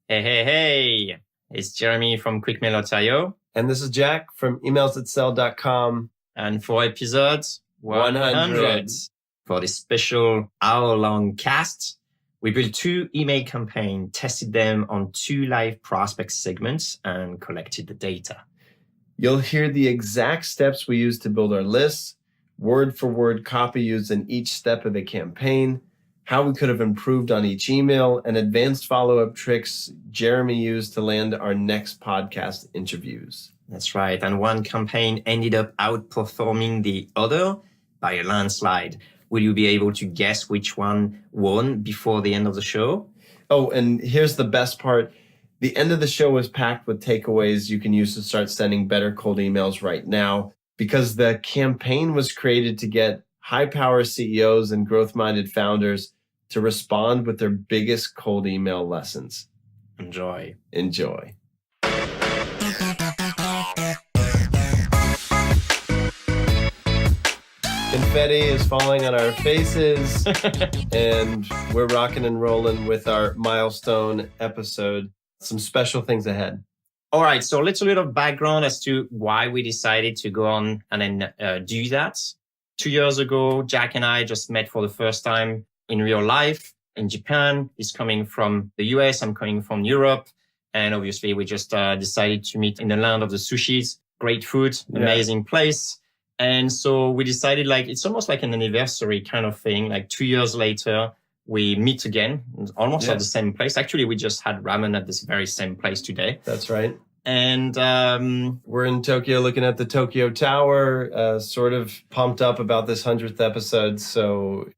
Hey. It's Jeremy from QuickMail Ontario. And this is Jack from emailsthatsell.com. And for episode 100. For this special hour-long cast, we built 2 email campaigns, tested them on 2 live prospect segments, and collected the data. You'll hear the exact steps we used to build our lists, word-for-word copy used in each step of the campaign, how we could have improved on each email, and advanced follow-up tricks Jeremy used to land our next podcast interviews. That's right. And one campaign ended up outperforming the other by a landslide. Will you be able to guess which one won before the end of the show? Oh, and here's the best part. The end of the show was packed with takeaways you can use to start sending better cold emails right now, because the campaign was created to get high-power CEOs and growth-minded founders to respond with their biggest cold email lessons. Enjoy. Confetti is falling on our faces, and we're rocking and rolling with our milestone episode. Some special things ahead. All right, so let's a little background as to why we decided to go on and then do that. 2 years ago, Jack and I just met for the first time in real life in Japan. He's coming from the US, I'm coming from Europe. And obviously, we just decided to meet in the land of the sushis. Great food, amazing place. And so we decided it's almost like an anniversary kind of thing. 2 years later, we meet again, almost at the same place. Actually, we just had ramen at this very same place today. That's right. And we're in Tokyo looking at the Tokyo Tower, sort of pumped up about this 100th episode. So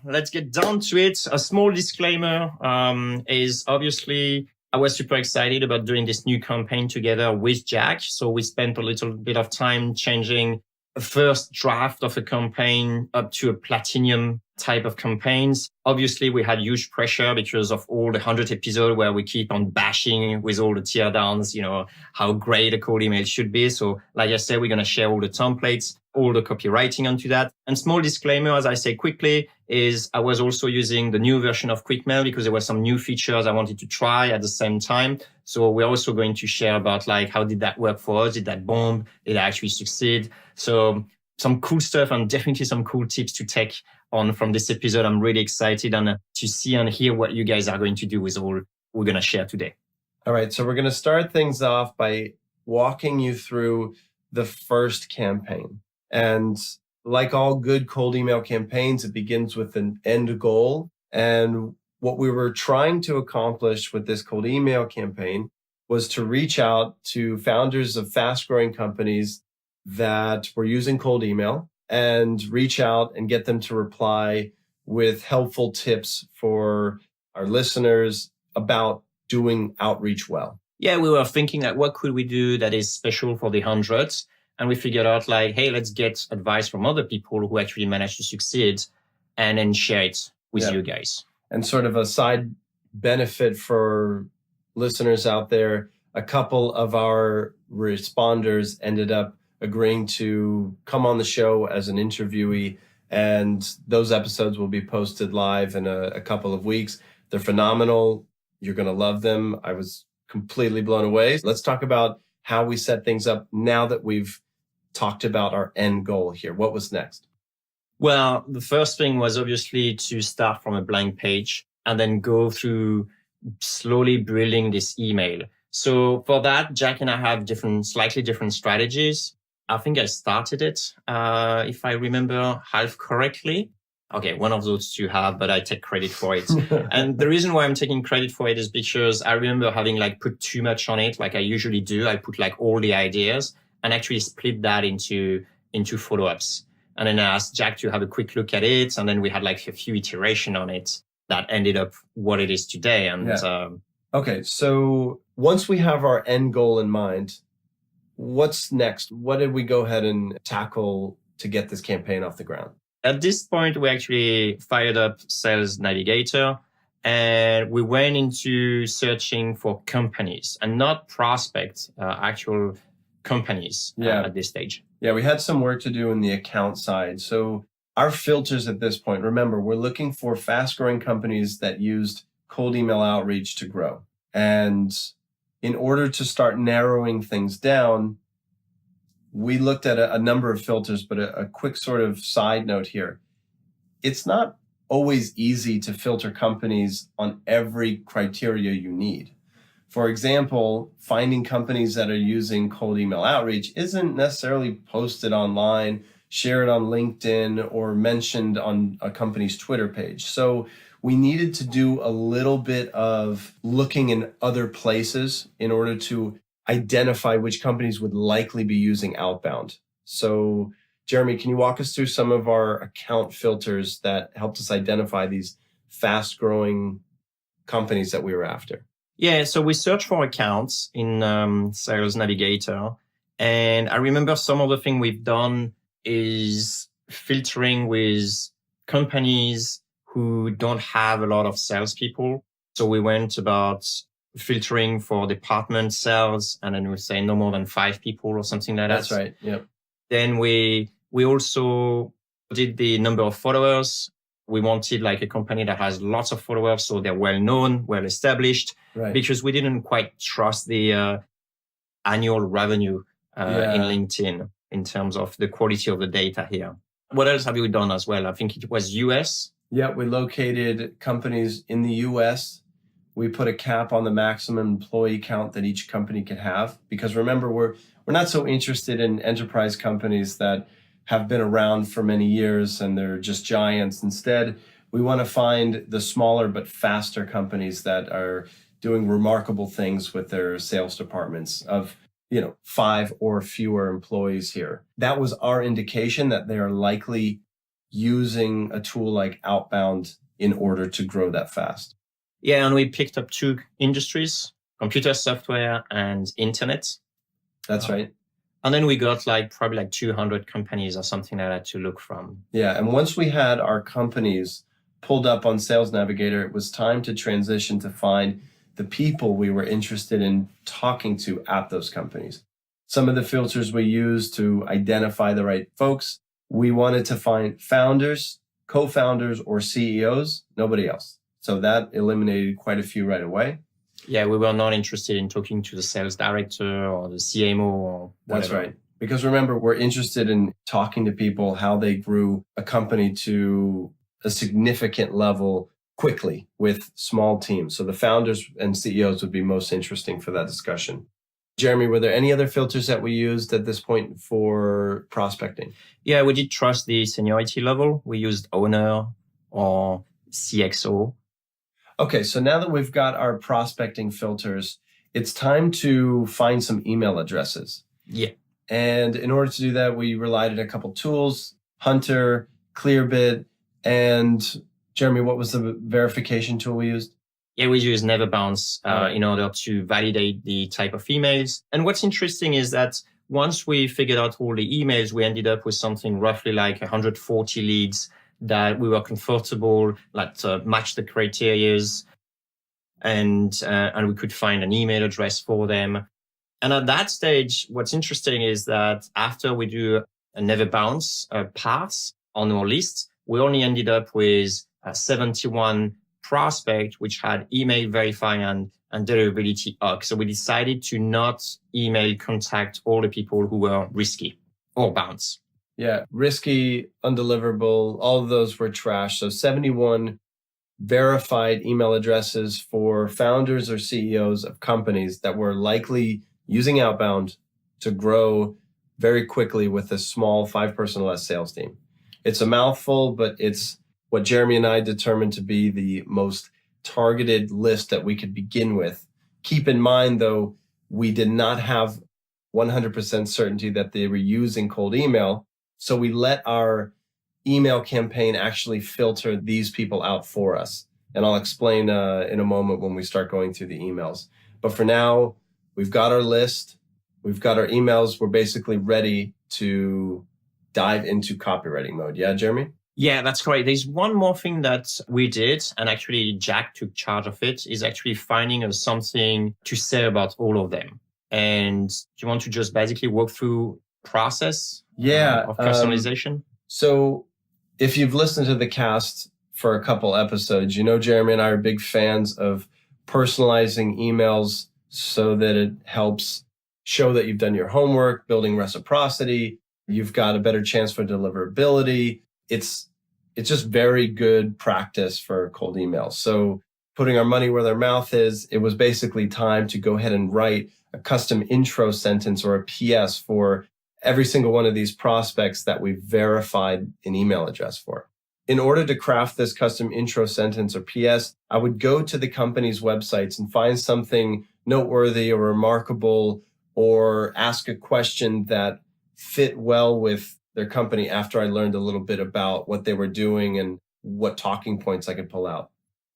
let's get down to it. A small disclaimer is obviously I was super excited about doing this new campaign together with Jack. So we spent a little bit of time changing a first draft of a campaign up to a platinum type of campaigns. Obviously, we had huge pressure because of all the 100 episodes where we keep on bashing with all the tear downs, how great a cold email should be. So like I said, we're going to share all the templates, all the copywriting onto that. And small disclaimer, as I say quickly, is I was also using the new version of QuickMail because there were some new features I wanted to try at the same time. So we're also going to share about how did that work for us? Did that bomb? Did I actually succeed? So some cool stuff and definitely some cool tips to take on from this episode. I'm really excited and to see and hear what you guys are going to do with all we're going to share today. All right. So we're going to start things off by walking you through the first campaign. And like all good cold email campaigns, it begins with an end goal. And what we were trying to accomplish with this cold email campaign was to reach out to founders of fast-growing companies that were using cold email and reach out and get them to reply with helpful tips for our listeners about doing outreach well. Yeah, we were thinking what could we do that is special for the hundreds? And we figured out hey, let's get advice from other people who actually managed to succeed and then share it with you guys. And sort of a side benefit for listeners out there, a couple of our responders ended up agreeing to come on the show as an interviewee, and those episodes will be posted live in a couple of weeks. They're phenomenal. You're going to love them. I was completely blown away. Let's talk about how we set things up now that we've talked about our end goal here. What was next? Well, the first thing was obviously to start from a blank page and then go through slowly building this email. So for that, Jack and I have slightly different strategies. I think I started it, if I remember half correctly. Okay, one of those two have, but I take credit for it. And the reason why I'm taking credit for it is because I remember having put too much on it, like I usually do. I put all the ideas and actually split that into follow-ups. And then I asked Jack to have a quick look at it. And then we had a few iterations on it that ended up what it is today. And okay, so once we have our end goal in mind, what's next? What did we go ahead and tackle to get this campaign off the ground? At this point, we actually fired up Sales Navigator and we went into searching for companies and not prospects, actual companies at this stage. Yeah, we had some work to do in the account side. So our filters at this point, remember, we're looking for fast-growing companies that used cold email outreach to grow. And in order to start narrowing things down, we looked at a number of filters, but a quick sort of side note here. It's not always easy to filter companies on every criteria you need. For example, finding companies that are using cold email outreach isn't necessarily posted online, shared on LinkedIn, or mentioned on a company's Twitter page. So we needed to do a little bit of looking in other places in order to identify which companies would likely be using outbound. So Jeremy, can you walk us through some of our account filters that helped us identify these fast-growing companies that we were after? Yeah, so we search for accounts in Sales Navigator. And I remember some of the things we've done is filtering with companies who don't have a lot of salespeople. So we went about filtering for department sales, and then we say no more than 5 people or something like that. That's right. Yep. Then we also did the number of followers. We wanted like a company that has lots of followers, so they're well known, well established, Right. because we didn't quite trust the annual revenue in LinkedIn in terms of the quality of the data here. What else have you done as well? I think it was US. Yeah, we located companies in the US. We put a cap on the maximum employee count that each company could have, because remember, we're not so interested in enterprise companies that have been around for many years and they're just giants. Instead, we want to find the smaller but faster companies that are doing remarkable things with their sales departments of 5 or fewer employees here. That was our indication that they are likely using a tool like Outbound in order to grow that fast. Yeah, and we picked up 2 industries, computer software and internet. That's right. And then we got probably 200 companies or something like that to look from. Yeah, and once we had our companies pulled up on Sales Navigator, it was time to transition to find the people we were interested in talking to at those companies. Some of the filters we used to identify the right folks, we wanted to find founders, co-founders, or CEOs, nobody else. So that eliminated quite a few right away. Yeah, we were not interested in talking to the sales director or the CMO or whatever. That's right. Because remember, we're interested in talking to people, how they grew a company to a significant level quickly with small teams. So the founders and CEOs would be most interesting for that discussion. Jeremy, were there any other filters that we used at this point for prospecting? Yeah, we did trust the seniority level. We used owner or CXO. Okay, so now that we've got our prospecting filters, it's time to find some email addresses. Yeah. And in order to do that, we relied on a couple tools, Hunter, Clearbit, and Jeremy, what was the verification tool we used? Yeah, we use Never Bounce in order to validate the type of emails. And what's interesting is that once we figured out all the emails, we ended up with something roughly like 140 leads that we were comfortable, match the criterias, and we could find an email address for them. And at that stage, what's interesting is that after we do a Never Bounce pass on our list, we only ended up with 71 prospect, which had email verify and deliverability up. So we decided to not email contact all the people who were risky or bounce. Yeah, risky, undeliverable, all of those were trash. So 71 verified email addresses for founders or CEOs of companies that were likely using Outbound to grow very quickly with a small 5-person or less sales team. It's a mouthful, but it's what Jeremy and I determined to be the most targeted list that we could begin with. Keep in mind, though, we did not have 100% certainty that they were using cold email. So we let our email campaign actually filter these people out for us. And I'll explain in a moment when we start going through the emails. But for now, we've got our list. We've got our emails. We're basically ready to dive into copywriting mode. Yeah, Jeremy? Yeah, that's correct. There's one more thing that we did, and actually Jack took charge of it, is actually finding something to say about all of them. And do you want to just basically walk through process of personalization? So if you've listened to the cast for a couple episodes, Jeremy and I are big fans of personalizing emails so that it helps show that you've done your homework, building reciprocity. You've got a better chance for deliverability. It's just very good practice for cold emails. So putting our money where their mouth is, it was basically time to go ahead and write a custom intro sentence or a PS for every single one of these prospects that we've verified an email address for. In order to craft this custom intro sentence or PS, I would go to the company's websites and find something noteworthy or remarkable or ask a question that fit well with their company after I learned a little bit about what they were doing and what talking points I could pull out.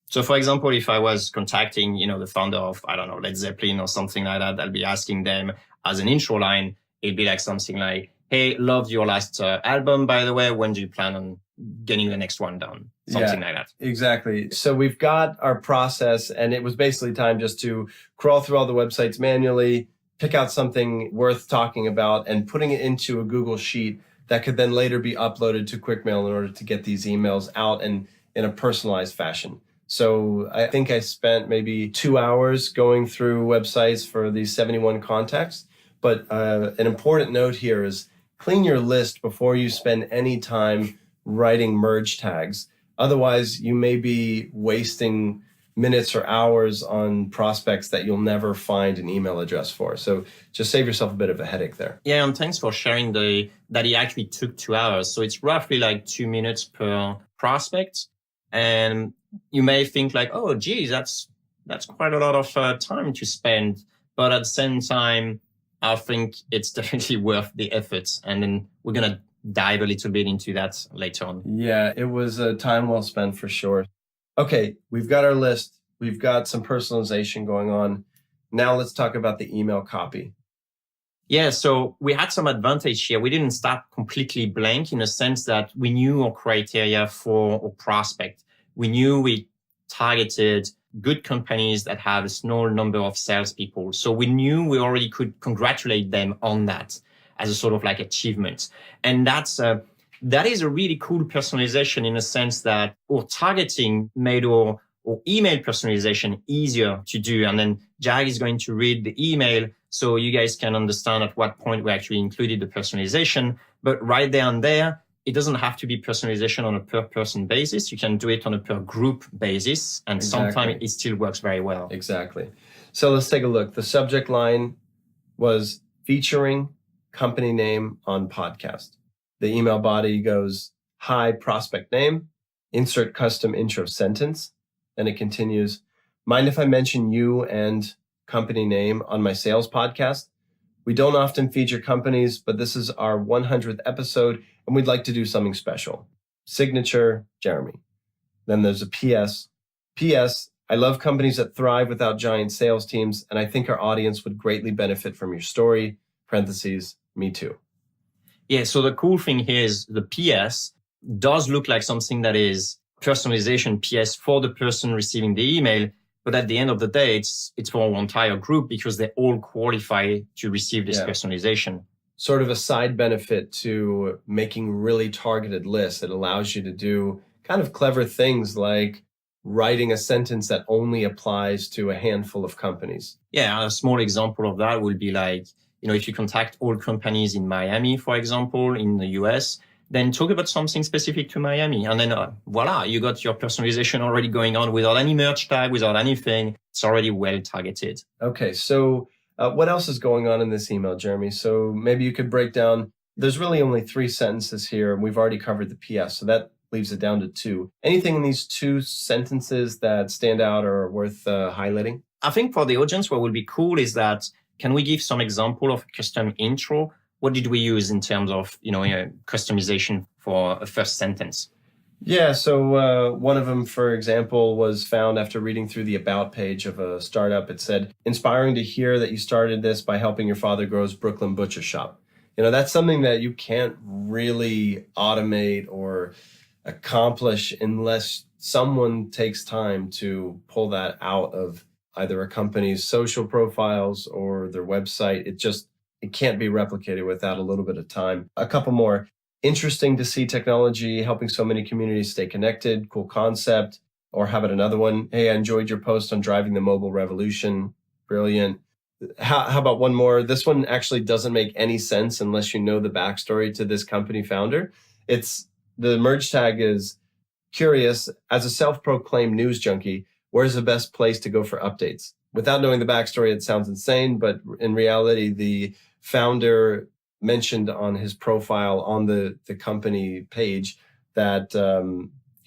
So for example, if I was contacting, the founder of, I don't know, Led Zeppelin or something like that, I'll be asking them as an intro line, it'd be like something like, hey, loved your last album, by the way. When do you plan on getting the next one done? Something like that. Exactly. So we've got our process, and it was basically time just to crawl through all the websites manually, pick out something worth talking about, and putting it into a Google Sheet that could then later be uploaded to QuickMail in order to get these emails out and in a personalized fashion. So I think I spent maybe 2 hours going through websites for these 71 contacts. But an important note here is clean your list before you spend any time writing merge tags. Otherwise, you may be wasting minutes or hours on prospects that you'll never find an email address for. So just save yourself a bit of a headache there. Yeah, and thanks for sharing that it actually took 2 hours. So it's roughly like 2 minutes per prospect. And you may think like, oh, geez, that's quite a lot of time to spend. But at the same time, I think it's definitely worth the effort. And then we're going to dive a little bit into that later on. Yeah, it was a time well spent for sure. Okay, we've got our list. We've got some personalization going on. Now let's talk about the email copy. Yeah, so we had some advantage here. We didn't start completely blank in the sense that we knew our criteria for our prospect. We knew we targeted good companies that have a small number of salespeople. So we knew we already could congratulate them on that as a sort of like achievement. And that is a really cool personalization in a sense that our targeting made our email personalization easier to do. And then Jag is going to read the email so you guys can understand at what point we actually included the personalization. But right there and there, it doesn't have to be personalization on a per person basis. You can do it on a per group basis. And sometimes it still works very well. Exactly. So let's take a look. The subject line was featuring company name on podcast. The email body goes, hi, prospect name, insert custom intro sentence. Then it continues, mind if I mention you and company name on my sales podcast? We don't often feature companies, but this is our 100th episode, and we'd like to do something special. Signature, Jeremy. Then there's a PS. PS, I love companies that thrive without giant sales teams, and I think our audience would greatly benefit from your story. Parentheses, me too. Yeah, so the cool thing here is the PS does look like something that is personalization PS for the person receiving the email. But at the end of the day, it's for our entire group because they all qualify to receive this personalization. Sort of a side benefit to making really targeted lists. It allows you to do kind of clever things like writing a sentence that only applies to a handful of companies. Yeah, a small example of that would be like, if you contact all companies in Miami, for example, in the US, then talk about something specific to Miami. And then voila, you got your personalization already going on without any merge tag, without anything. It's already well targeted. Okay, so what else is going on in this email, Jeremy? So maybe you could break down, there's really only 3 sentences here, and we've already covered the PS, so that leaves it down to 2. Anything in these 2 sentences that stand out or are worth highlighting? I think for the audience, what would be cool is that, can we give some example of custom intro? What did we use in terms of, customization for a first sentence? Yeah, so one of them, for example, was found after reading through the about page of a startup. It said, inspiring to hear that you started this by helping your father grow his Brooklyn butcher shop. That's something that you can't really automate or accomplish unless someone takes time to pull that out of either a company's social profiles or their website. It can't be replicated without a little bit of time. A couple more. Interesting to see technology helping so many communities stay connected. Cool concept. Or how about another one? Hey, I enjoyed your post on driving the mobile revolution. Brilliant. How about one more? This one actually doesn't make any sense unless you know the backstory to this company founder. It's the merge tag is curious. As a self-proclaimed news junkie, where's the best place to go for updates? Without knowing the backstory, it sounds insane, but in reality, the founder mentioned on his profile on the company page that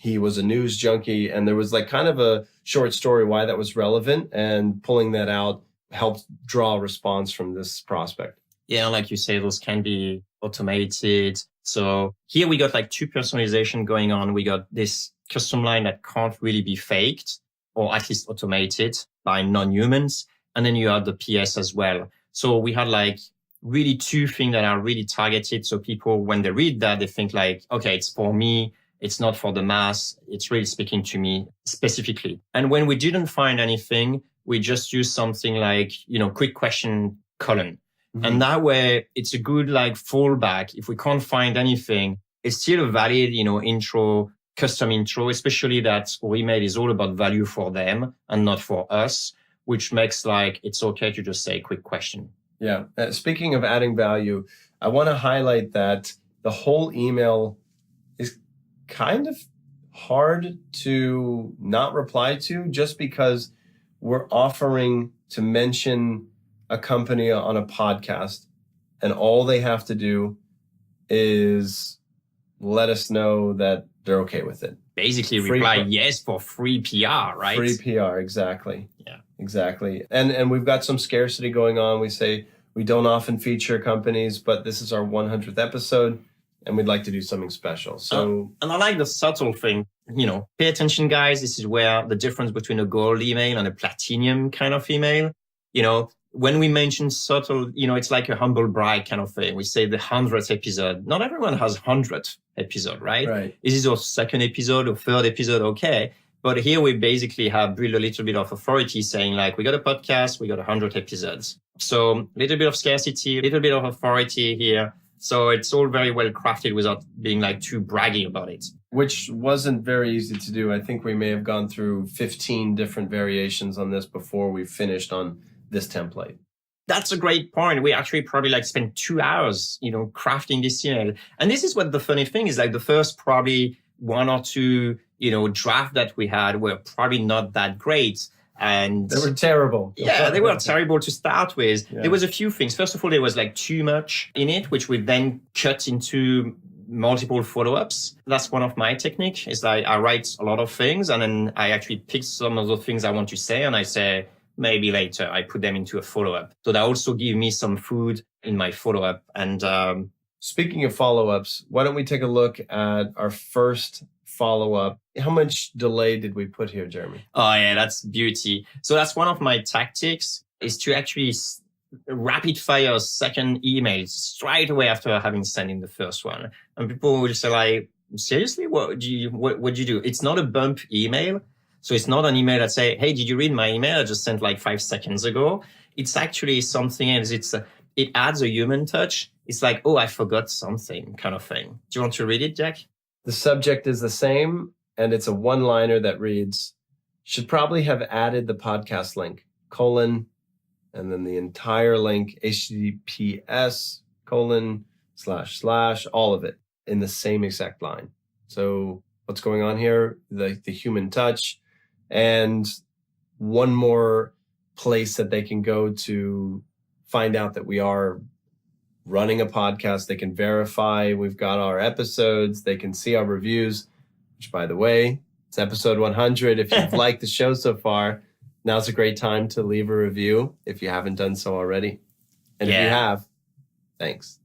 he was a news junkie, and there was like kind of a short story why that was relevant, and pulling that out helped draw a response from this prospect. Yeah, like you say, those can be automated. So here we got like two personalization going on. We got this custom line that can't really be faked, or at least automated by non-humans. And then you have the PS as well. So we had like really two things that are really targeted. So people, when they read that, they think like, okay, it's for me. It's not for the mass. It's really speaking to me specifically. And when we didn't find anything, we just used something like, quick question colon. Mm-hmm. And that way it's a good like fallback. If we can't find anything, it's still a valid, intro, custom intro, especially that our email is all about value for them and not for us, which makes like, it's okay to just say quick question. Yeah. Speaking of adding value, I want to highlight that the whole email is kind of hard to not reply to, just because we're offering to mention a company on a podcast, and all they have to do is let us know that they're okay with it. Basically reply yes for free PR, right? Free PR, exactly. Yeah. Exactly. And we've got some scarcity going on. We say we don't often feature companies, but this is our 100th episode, and we'd like to do something special. So, and I like the subtle thing, pay attention, guys. This is where the difference between a gold email and a platinum kind of email, when we mention subtle, it's like a humble brag kind of thing. We say the 100th episode. Not everyone has 100th episode, right? Right. Is this our second episode or third episode? Okay. But here we basically have built a little bit of authority saying like, we got a podcast, we got 100 episodes. So a little bit of scarcity, a little bit of authority here. So it's all very well crafted without being like too braggy about it. Which wasn't very easy to do. I think we may have gone through 15 different variations on this before we finished on this template. That's a great point. We actually probably like spent 2 hours, crafting this email. And this is what the funny thing is, like the first probably one or two, draft that we had were probably not that great. And they were terrible. Yeah, they were terrible to start with. Yeah. There was a few things. First of all, there was like too much in it, which we then cut into multiple follow-ups. That's one of my techniques, is like I write a lot of things and then I actually pick some of the things I want to say and I say, maybe later I put them into a follow-up. So that also give me some food in my follow-up. And speaking of follow-ups, why don't we take a look at our first follow-up? How much delay did we put here, Jeremy? Oh yeah, that's beauty. So that's one of my tactics, is to actually rapid fire a second email straight away after having sent in the first one. And people will say like, seriously, what do you do? It's not a bump email. So it's not an email that say, hey, did you read my email I just sent like 5 seconds ago? It's actually something else. It adds a human touch. It's like, oh, I forgot something kind of thing. Do you want to read it, Jack? The subject is the same, and it's a one-liner that reads, should probably have added the podcast link, colon, and then the entire link, https, colon, / all of it in the same exact line. So what's going on here? The human touch, and one more place that they can go to find out that we are running a podcast. They can verify we've got our episodes. They can see our reviews, which, by the way, it's episode 100. If you've liked the show so far, now's a great time to leave a review if you haven't done so already. And if you have, thanks.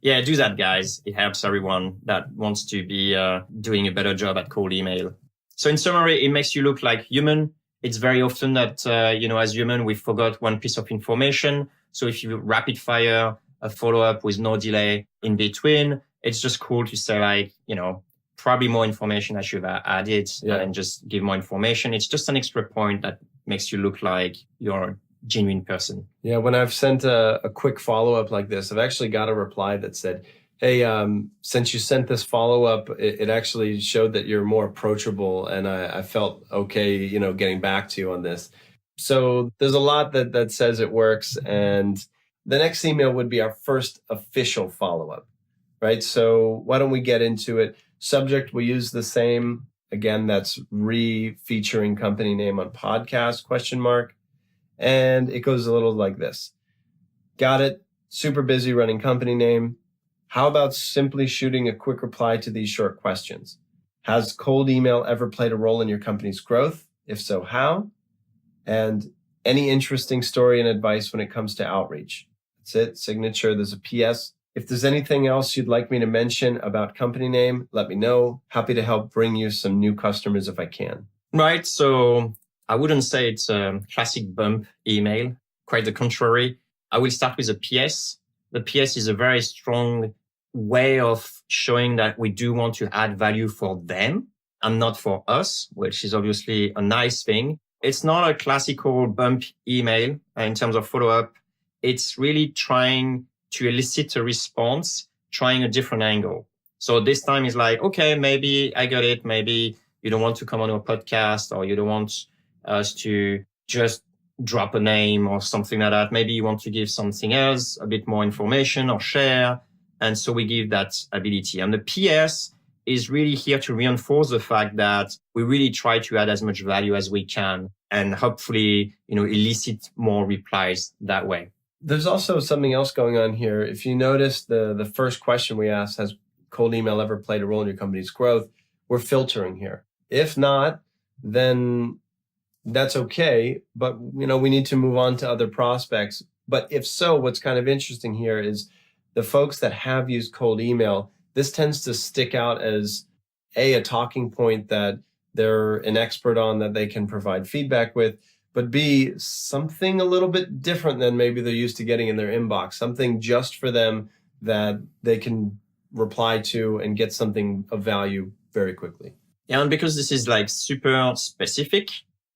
Yeah, do that, guys. It helps everyone that wants to be doing a better job at cold email. So in summary, it makes you look like human. It's very often that, as human, we forgot one piece of information. So if you rapid fire a follow-up with no delay in between, it's just cool to say like, probably more information I should have added and just give more information. It's just an extra point that makes you look like you're a genuine person. Yeah, when I've sent a quick follow-up like this, I've actually got a reply that said, Hey, since you sent this follow-up, it actually showed that you're more approachable, and I felt okay, getting back to you on this. So there's a lot that says it works, and the next email would be our first official follow-up, right? So why don't we get into it? Subject, we use the same. Again, that's re-featuring company name on podcast, question mark. And it goes a little like this. Got it. Super busy running company name. How about simply shooting a quick reply to these short questions? Has cold email ever played a role in your company's growth? If so, how? And any interesting story and advice when it comes to outreach? That's it. Signature. There's a PS. If there's anything else you'd like me to mention about company name, let me know. Happy to help bring you some new customers if I can. Right. So I wouldn't say it's a classic bump email. Quite the contrary. I will start with a PS. The PS is a very strong way of showing that we do want to add value for them and not for us, which is obviously a nice thing. It's not a classical bump email in terms of follow-up. It's really trying to elicit a response, trying a different angle. So this time is like, okay, maybe I got it. Maybe you don't want to come on a podcast, or you don't want us to just drop a name or something like that. Maybe you want to give something else, a bit more information or share. And so we give that ability. And the PS is really here to reinforce the fact that we really try to add as much value as we can and hopefully, elicit more replies that way. There's also something else going on here. If you notice the first question we asked, has cold email ever played a role in your company's growth? We're filtering here. If not, then that's okay. But, we need to move on to other prospects. But if so, what's kind of interesting here is the folks that have used cold email, this tends to stick out as a talking point that they're an expert on, that they can provide feedback with, but B, something a little bit different than maybe they're used to getting in their inbox, something just for them that they can reply to and get something of value very quickly. Yeah, and because this is like super specific,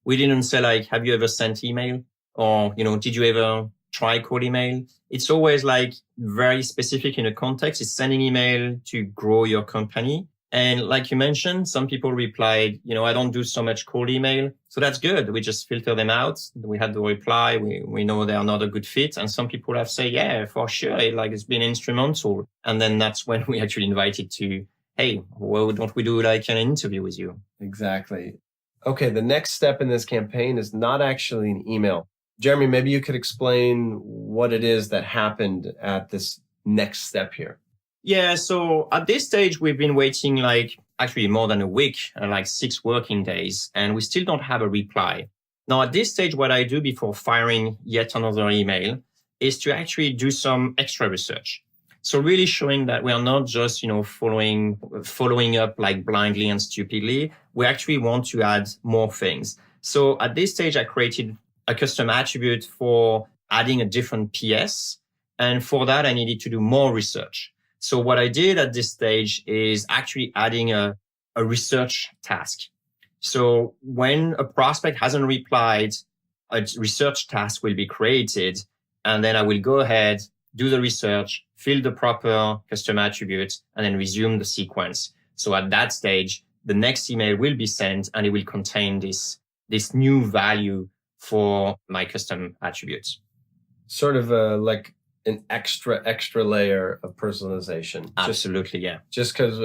we didn't say like, have you ever sent email? Or, did you ever try cold email? It's always like very specific in a context. It's sending email to grow your company. And like you mentioned, some people replied, I don't do so much cold email. So that's good. We just filter them out. We had the reply. We know they are not a good fit. And some people have said, yeah, for sure. It's been instrumental. And then that's when we actually invited to, hey, well, don't we do like an interview with you? Exactly. Okay. The next step in this campaign is not actually an email. Jeremy, maybe you could explain what it is that happened at this next step here. Yeah, so at this stage, we've been waiting like actually more than a week, like 6 working days, and we still don't have a reply. Now, at this stage, what I do before firing yet another email is to actually do some extra research. So really showing that we are not just, following up like blindly and stupidly. We actually want to add more things. So at this stage, I created a custom attribute for adding a different PS. And for that, I needed to do more research. So what I did at this stage is actually adding a research task. So when a prospect hasn't replied, a research task will be created. And then I will go ahead, do the research, fill the proper custom attributes, and then resume the sequence. So at that stage, the next email will be sent and it will contain this new value for my custom attributes. Sort of like an extra layer of personalization. Absolutely, yeah. Just because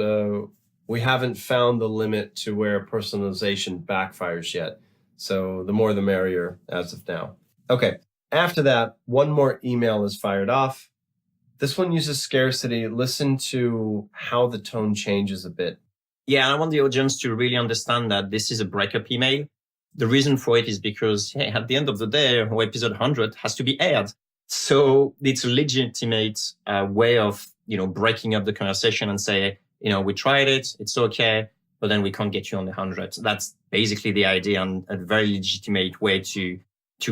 we haven't found the limit to where personalization backfires yet. So the more the merrier as of now. Okay. After that, one more email is fired off. This one uses scarcity. Listen to how the tone changes a bit. Yeah, I want the audience to really understand that this is a breakup email. The reason for it is because at the end of the day, episode 100 has to be aired. So it's a legitimate way of, breaking up the conversation and say, we tried it, it's okay, but then we can't get you on the 100. That's basically the idea, and a very legitimate way to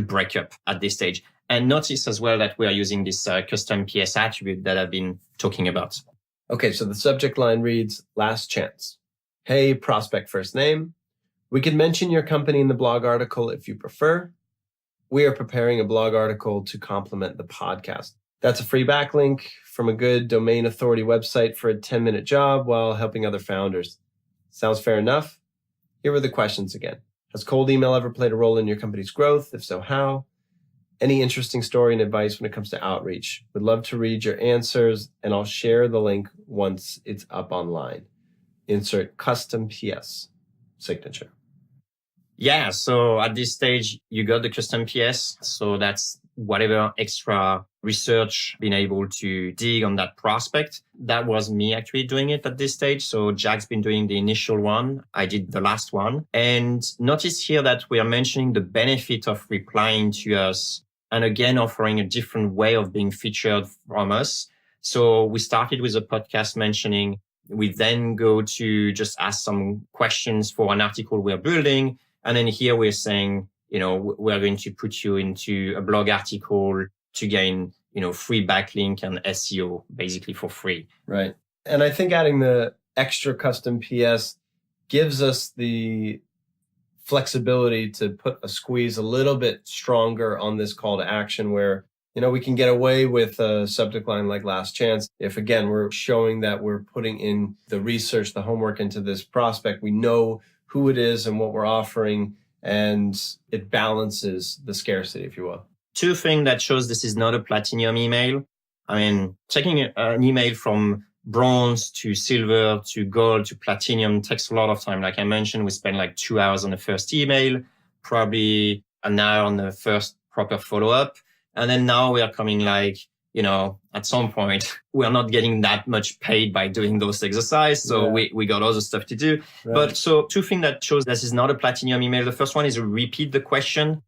break up at this stage. And notice as well that we are using this custom PS attribute that I've been talking about. Okay, so the subject line reads, last chance. Hey, prospect first name. We can mention your company in the blog article if you prefer. We are preparing a blog article to complement the podcast. That's a free backlink from a good domain authority website for a 10-minute job while helping other founders. Sounds fair enough? Here are the questions again. Has cold email ever played a role in your company's growth? If so, how? Any interesting story and advice when it comes to outreach? Would love to read your answers, and I'll share the link once it's up online. Insert custom PS signature. Yeah, so at this stage, you got the custom PS. So that's whatever extra research been able to dig on that prospect. That was me actually doing it at this stage. So Jack's been doing the initial one. I did the last one. And notice here that we are mentioning the benefit of replying to us and again, offering a different way of being featured from us. So we started with a podcast mentioning, we then go to just ask some questions for an article we're building. And then here we're saying, we're going to put you into a blog article to gain, free backlink and SEO basically for free. Right. And I think adding the extra custom PS gives us the flexibility to put a squeeze a little bit stronger on this call to action where, we can get away with a subject line like last chance. If again, we're showing that we're putting in the research, the homework into this prospect, we know who it is and what we're offering, and it balances the scarcity, if you will. Two things that shows this is not a platinum email. I mean, taking an email from bronze to silver to gold to platinum takes a lot of time. Like I mentioned, we spent like 2 hours on the first email, probably an hour on the first proper follow-up. And then now we are coming at some point, we're not getting that much paid by doing those exercises. So we got other stuff to do. Right. But so two things that shows this is not a platinum email. The first one is repeat the question.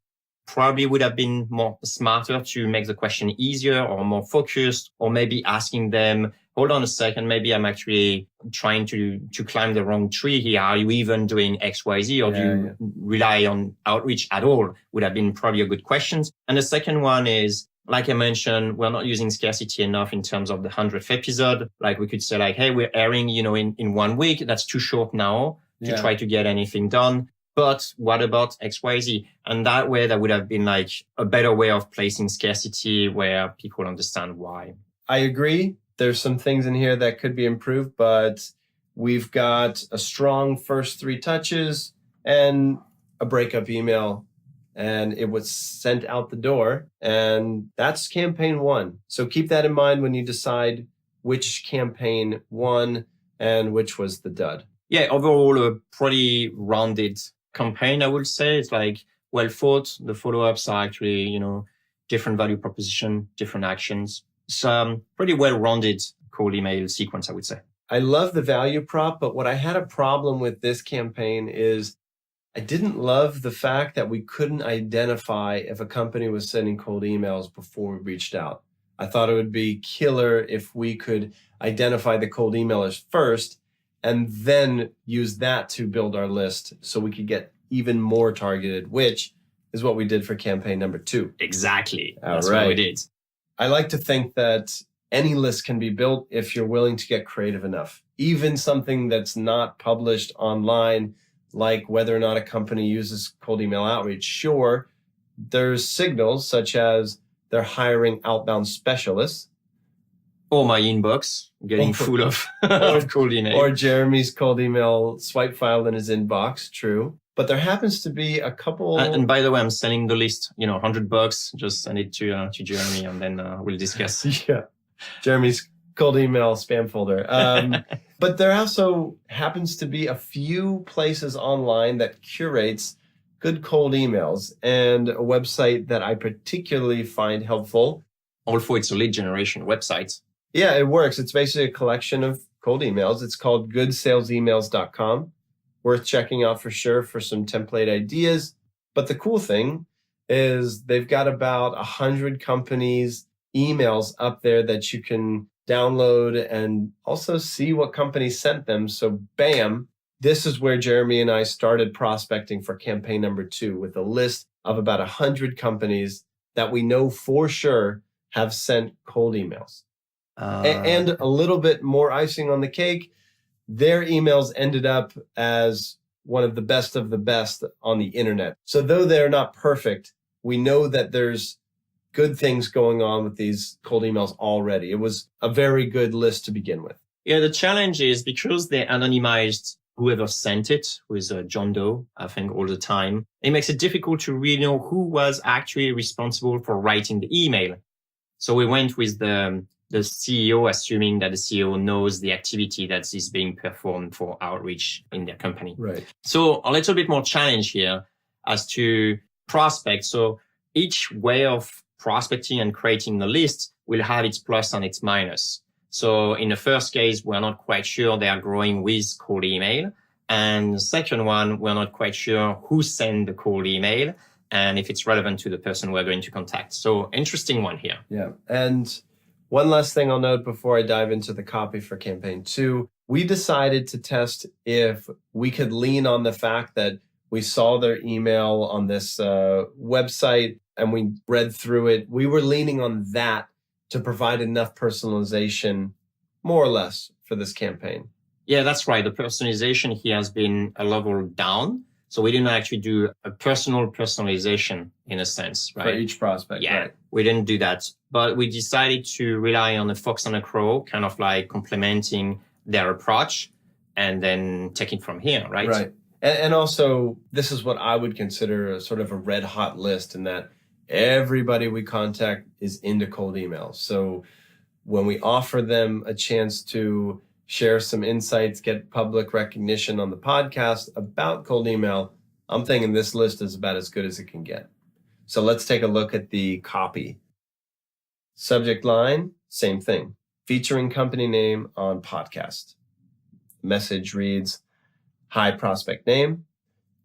Probably would have been more smarter to make the question easier or more focused, or maybe asking them, hold on a second, maybe I'm actually trying to climb the wrong tree here. Are you even doing X, Y, Z, or do you rely on outreach at all? Would have been probably a good question. And the second one is, like I mentioned, we're not using scarcity enough in terms of the 100th episode. Like we could say hey, we're airing, in 1 week. That's too short now to try to get anything done. But what about X, Y, Z? And that way, that would have been a better way of placing scarcity where people understand why. I agree. There's some things in here that could be improved, but we've got a strong first 3 touches and a breakup email, and it was sent out the door. And that's campaign 1. So keep that in mind when you decide which campaign won and which was the dud. Yeah, overall, a pretty rounded campaign, I would say. It's well thought. The follow-ups are actually, different value proposition, different actions. It's pretty well-rounded cold email sequence, I would say. I love the value prop, but what I had a problem with this campaign is I didn't love the fact that we couldn't identify if a company was sending cold emails before we reached out. I thought it would be killer if we could identify the cold emailers first and then use that to build our list so we could get even more targeted, which is what we did for campaign number 2. Exactly. That's what we did. I like to think that any list can be built if you're willing to get creative enough. Even something that's not published online, like whether or not a company uses cold email outreach. Sure, there's signals such as they're hiring outbound specialists. Or my inbox getting full of cold email. Or Jeremy's cold email swipe file in his inbox. True. But there happens to be a couple. And by the way, I'm sending the list, $100. Just send it to Jeremy and then we'll discuss. Yeah. Jeremy's cold email spam folder. But there also happens to be a few places online that curates good cold emails, and a website that I particularly find helpful. Also, it's a lead generation website. Yeah, it works. It's basically a collection of cold emails. It's called goodsalesemails.com. Worth checking out for sure for some template ideas. But the cool thing is they've got about 100 companies' emails up there that you can download and also see what companies sent them. So bam, this is where Jeremy and I started prospecting for campaign number 2 with a list of about 100 companies that we know for sure have sent cold emails. And a little bit more icing on the cake, their emails ended up as one of the best on the internet. So though they're not perfect, we know that there's good things going on with these cold emails already. It was a very good list to begin with. Yeah, the challenge is because they anonymized whoever sent it, who is John Doe, I think, all the time. It makes it difficult to really know who was actually responsible for writing the email. So we went with the CEO, assuming that the CEO knows the activity that is being performed for outreach in their company. Right. So a little bit more challenge here as to prospects. So each way of prospecting and creating the list will have its plus and its minus. So in the first case, we're not quite sure they are growing with cold email. And the second one, we're not quite sure who sent the cold email and if it's relevant to the person we're going to contact. So interesting one here. Yeah. And one last thing I'll note before I dive into the copy for campaign 2, we decided to test if we could lean on the fact that we saw their email on this website and we read through it. We were leaning on that to provide enough personalization, more or less, for this campaign. Yeah, that's right. The personalization here has been a level down. So we didn't actually do a personalization in a sense, right? For each prospect, yeah, right. We didn't do that. But we decided to rely on a fox and a crow, kind of like complementing their approach and then take it from here, right? Right. And also, this is what I would consider a sort of a red hot list in that everybody we contact is into cold emails. So when we offer them a chance to share some insights, get public recognition on the podcast about cold email, I'm thinking this list is about as good as it can get. So let's take a look at the copy. Subject line, same thing. Featuring company name on podcast. Message reads, hi, prospect name.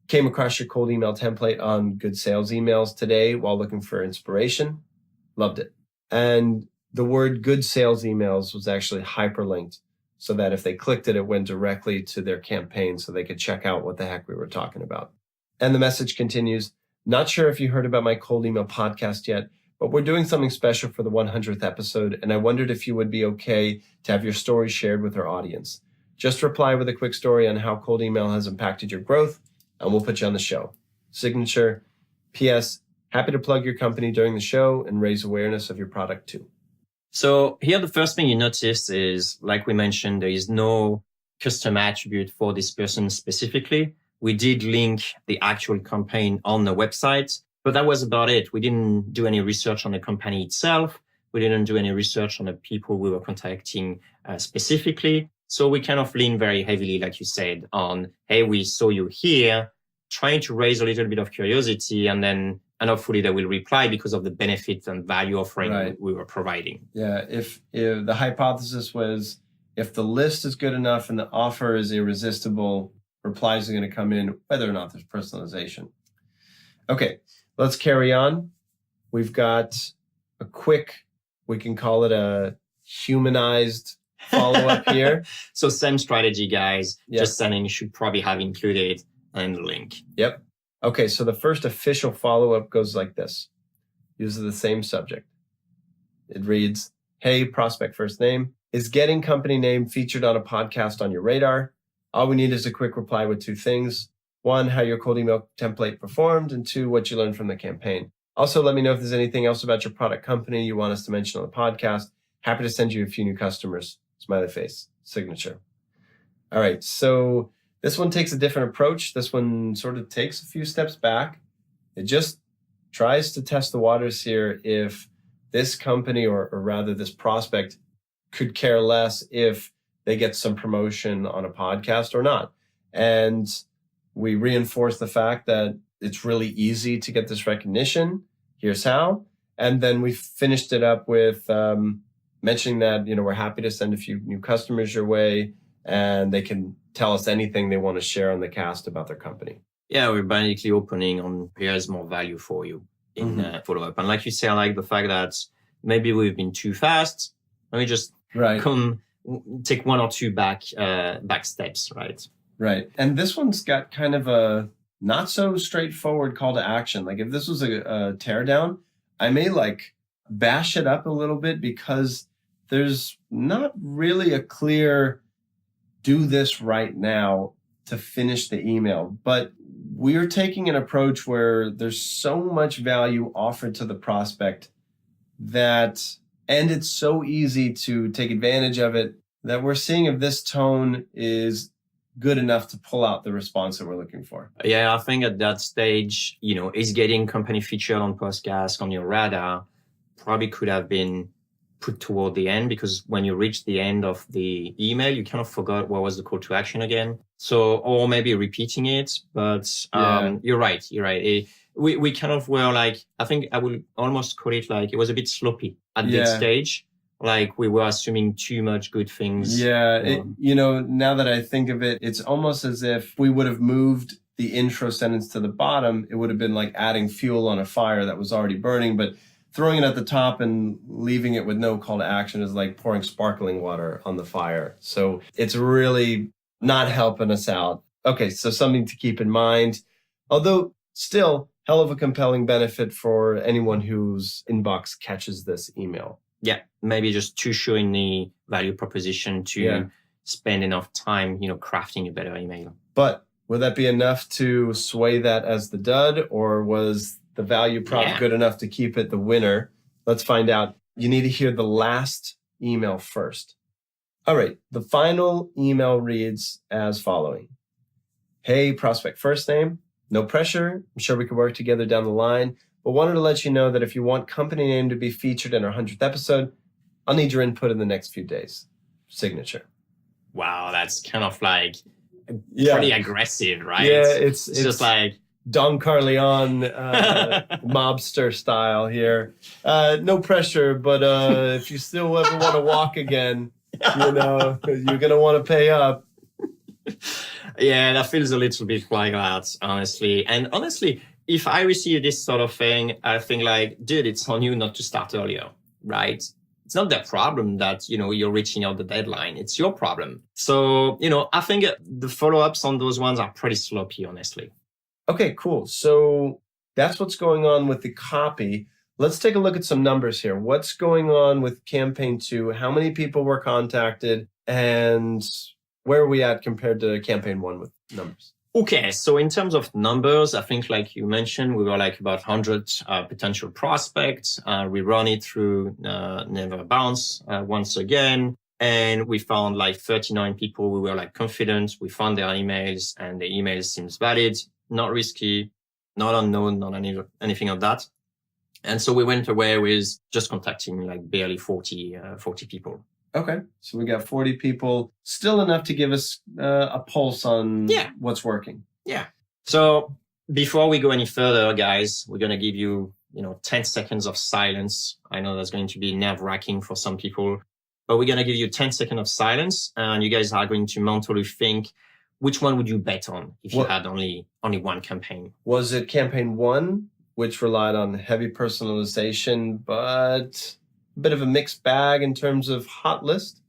Came across your cold email template on Good Sales Emails today while looking for inspiration. Loved it. And the word Good Sales Emails was actually hyperlinked so that if they clicked it, it went directly to their campaign so they could check out what the heck we were talking about. And the message continues, not sure if you heard about my cold email podcast yet, but we're doing something special for the 100th episode, and I wondered if you would be okay to have your story shared with our audience. Just reply with a quick story on how cold email has impacted your growth, and we'll put you on the show. Signature, P.S. Happy to plug your company during the show and raise awareness of your product too. So here, the first thing you notice is, like we mentioned, there is no custom attribute for this person specifically. We did link the actual campaign on the website, but that was about it. We didn't do any research on the company itself. We didn't do any research on the people we were contacting specifically. So we kind of lean very heavily, like you said, on, hey, we saw you here, trying to raise a little bit of curiosity, and hopefully they will reply because of the benefit and value offering we were providing. Yeah, if the hypothesis was, if the list is good enough and the offer is irresistible, replies are going to come in, whether or not there's personalization. Okay, let's carry on. We've got a quick, we can call it a humanized follow-up here. So same strategy, guys. Yep. Just sending should probably have included in the link. Yep. Okay, so the first official follow-up goes like this. Uses the same subject. It reads, hey, prospect first name. Is getting company name featured on a podcast on your radar? All we need is a quick reply with 2 things. 1, how your cold email template performed, and 2, what you learned from the campaign. Also, let me know if there's anything else about your product company you want us to mention on the podcast. Happy to send you a few new customers. Smiley face, signature. All right, so this one takes a different approach. This one sort of takes a few steps back. It just tries to test the waters here if this company or rather this prospect could care less if they get some promotion on a podcast or not. And we reinforce the fact that it's really easy to get this recognition. Here's how. And then we finished it up with mentioning that, we're happy to send a few new customers your way and they can tell us anything they want to share on the cast about their company. Yeah, we're basically opening on here's more value for you in follow-up. And like you say, I like the fact that maybe we've been too fast. Let me just take 1 or 2 back steps, right? Right. And this one's got kind of a not so straightforward call to action. Like if this was a teardown, I may bash it up a little bit because there's not really a clear do this right now to finish the email. But we're taking an approach where there's so much value offered to the prospect and it's so easy to take advantage of it, that we're seeing if this tone is good enough to pull out the response that we're looking for. Yeah, I think at that stage, is getting company featured on podcast on your radar probably could have been put toward the end, because when you reach the end of the email, you kind of forgot what was the call to action again. So, or maybe repeating it, but you're right. We kind of were like, I think I would almost call it like it was a bit sloppy at this stage. Like we were assuming too much good things. Yeah. Now that I think of it, it's almost as if we would have moved the intro sentence to the bottom. It would have been like adding fuel on a fire that was already burning, but throwing it at the top and leaving it with no call to action is like pouring sparkling water on the fire. So it's really not helping us out. Okay. So something to keep in mind, although still hell of a compelling benefit for anyone whose inbox catches this email. Yeah, maybe just to showing the value proposition to spend enough time, crafting a better email. But would that be enough to sway that as the dud, or was the value prop good enough to keep it the winner? Let's find out. You need to hear the last email first. All right, the final email reads as following. Hey, prospect first name, no pressure. I'm sure we could work together down the line. But wanted to let you know that if you want company name to be featured in our 100th episode, I'll need your input in the next few days. Signature. Wow, that's kind of like pretty aggressive, right? Yeah, it's just like Don Corleone mobster style here. No pressure, but if you still ever want to walk again, you're going to want to pay up. Yeah, that feels a little bit like that, honestly. And honestly, if I receive this sort of thing, I think like, dude, it's on you not to start earlier, right? It's not their problem that, you're reaching out the deadline. It's your problem. So, I think the follow-ups on those ones are pretty sloppy, honestly. Okay, cool. So that's what's going on with the copy. Let's take a look at some numbers here. What's going on with campaign 2? How many people were contacted? And where are we at compared to campaign 1 with numbers? Okay, so in terms of numbers, I think like you mentioned, we were like about 100 potential prospects. We run it through Never Bounce once again, and we found like 39 people. We were like confident. We found their emails, and the emails seems valid, not risky, not unknown, not anything of that. And so we went away with just contacting like barely 40 people. Okay, so we got 40 people, still enough to give us a pulse on what's working. Yeah. So before we go any further, guys, we're going to give you, 10 seconds of silence. I know that's going to be nerve-wracking for some people, but we're going to give you 10 seconds of silence, and you guys are going to mentally think, which one would you bet on if you had only one campaign? Was it campaign 1, which relied on heavy personalization, but a bit of a mixed bag in terms of hot list?